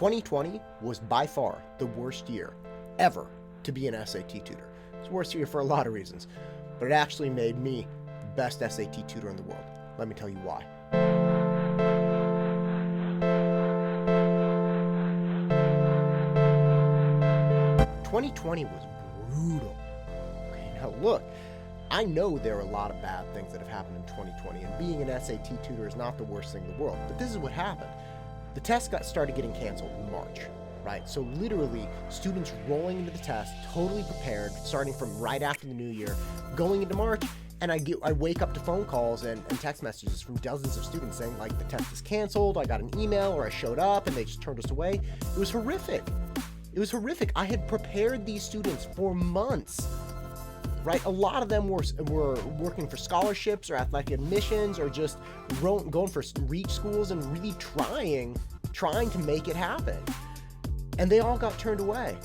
2020 was by far the worst year ever to be an SAT tutor. It's the worst year for a lot of reasons, but it actually made me the best SAT tutor in the world. Let me tell you why. 2020 was brutal. Okay, now look, I know there are a lot of bad things that have happened in 2020, and being an SAT tutor is not the worst thing in the world, but this is what happened. The test started getting canceled in March, right? So literally, students rolling into the test, totally prepared, starting from right after the new year, going into March, and I wake up to phone calls and text messages from dozens of students saying, like, the test is canceled, I got an email, or I showed up, and they just turned us away. It was horrific. It was horrific. I had prepared these students for months, right? A lot of them were working for scholarships or athletic admissions or just going for reach schools and really trying to make it happen. And they all got turned away.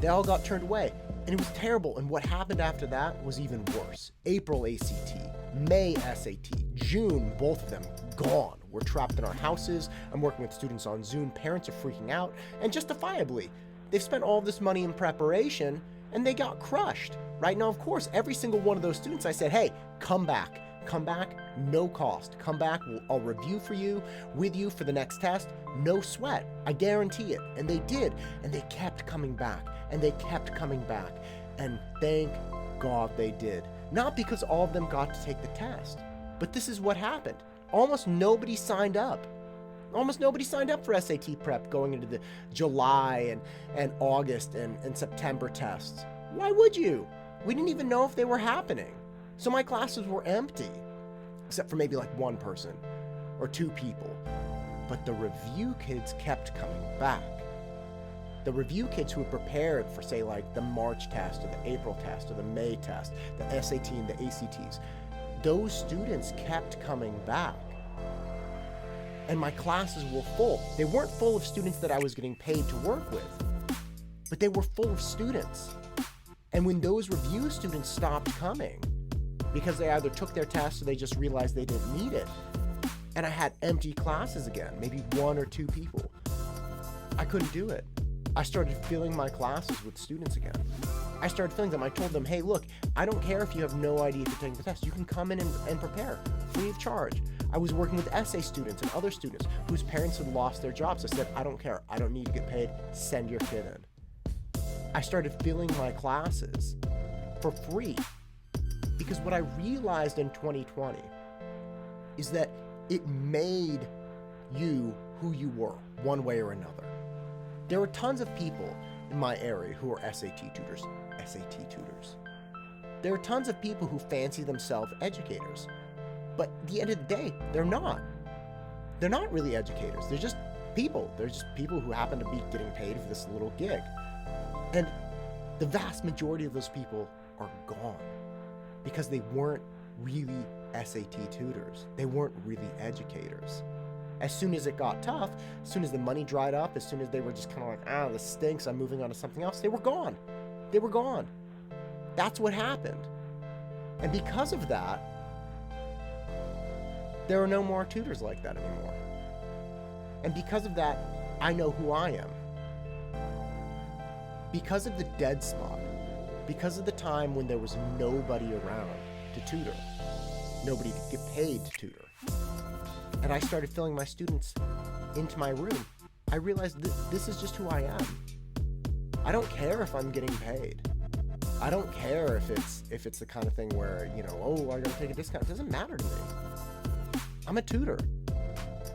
They all got turned away. And it was terrible. And what happened after that was even worse. April ACT, May SAT, June, both of them gone. We're trapped in our houses. I'm working with students on Zoom. Parents are freaking out. And justifiably, they've spent all this money in preparation and they got crushed. Right now, of course, every single one of those students, I said, hey, come back, no cost. Come back, I'll review with you for the next test, no sweat, I guarantee it. And they did, and they kept coming back, and they kept coming back. And thank God they did. Not because all of them got to take the test, but this is what happened. Almost nobody signed up. Almost nobody signed up for SAT prep going into the July and August and September tests. Why would you? We didn't even know if they were happening. So my classes were empty, except for maybe like one person or two people. But the review kids kept coming back. The review kids who had prepared for, say, like the March test or the April test or the May test, the SAT and the ACTs, those students kept coming back. And my classes were full. They weren't full of students that I was getting paid to work with, but they were full of students. And when those review students stopped coming, because they either took their test or they just realized they didn't need it, and I had empty classes again, maybe one or two people, I couldn't do it. I started filling my classes with students again. I started filling them. I told them, hey, look, I don't care if you have no idea if you're taking the test. You can come in and prepare free of charge. I was working with essay students and other students whose parents had lost their jobs. I said, I don't care. I don't need to get paid. Send your kid in. I started filling my classes for free because what I realized in 2020 is that it made you who you were one way or another. There were tons of people in my area who are SAT tutors. There are tons of people who fancy themselves educators, but at the end of the day, they're not. They're not really educators. They're just people. They're just people who happen to be getting paid for this little gig. And the vast majority of those people are gone because they weren't really SAT tutors. They weren't really educators. As soon as it got tough, as soon as the money dried up, as soon as they were just kind of like, this stinks, I'm moving on to something else, they were gone. They were gone. That's what happened. And because of that, there are no more tutors like that anymore. And because of that, I know who I am. Because of the dead spot, because of the time when there was nobody around to tutor, nobody to get paid to tutor, and I started filling my students into my room, I realized this is just who I am. I don't care if I'm getting paid. I don't care if it's the kind of thing where, I gotta take a discount. It doesn't matter to me. I'm a tutor.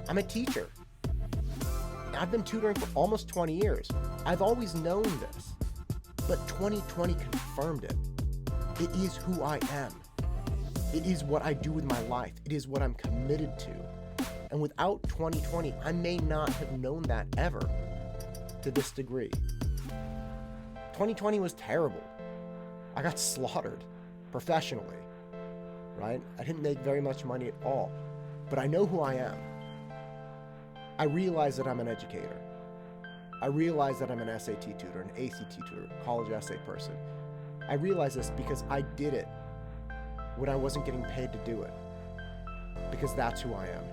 I'm a teacher. I've been tutoring for almost 20 years. I've always known this, but 2020 confirmed it. It is who I am. It is what I do with my life. It is what I'm committed to. And without 2020, I may not have known that ever to this degree. 2020 was terrible. I got slaughtered professionally, right? I didn't make very much money at all, but I know who I am. I realize that I'm an educator. I realize that I'm an SAT tutor, an ACT tutor, college essay person. I realize this because I did it when I wasn't getting paid to do it, because that's who I am.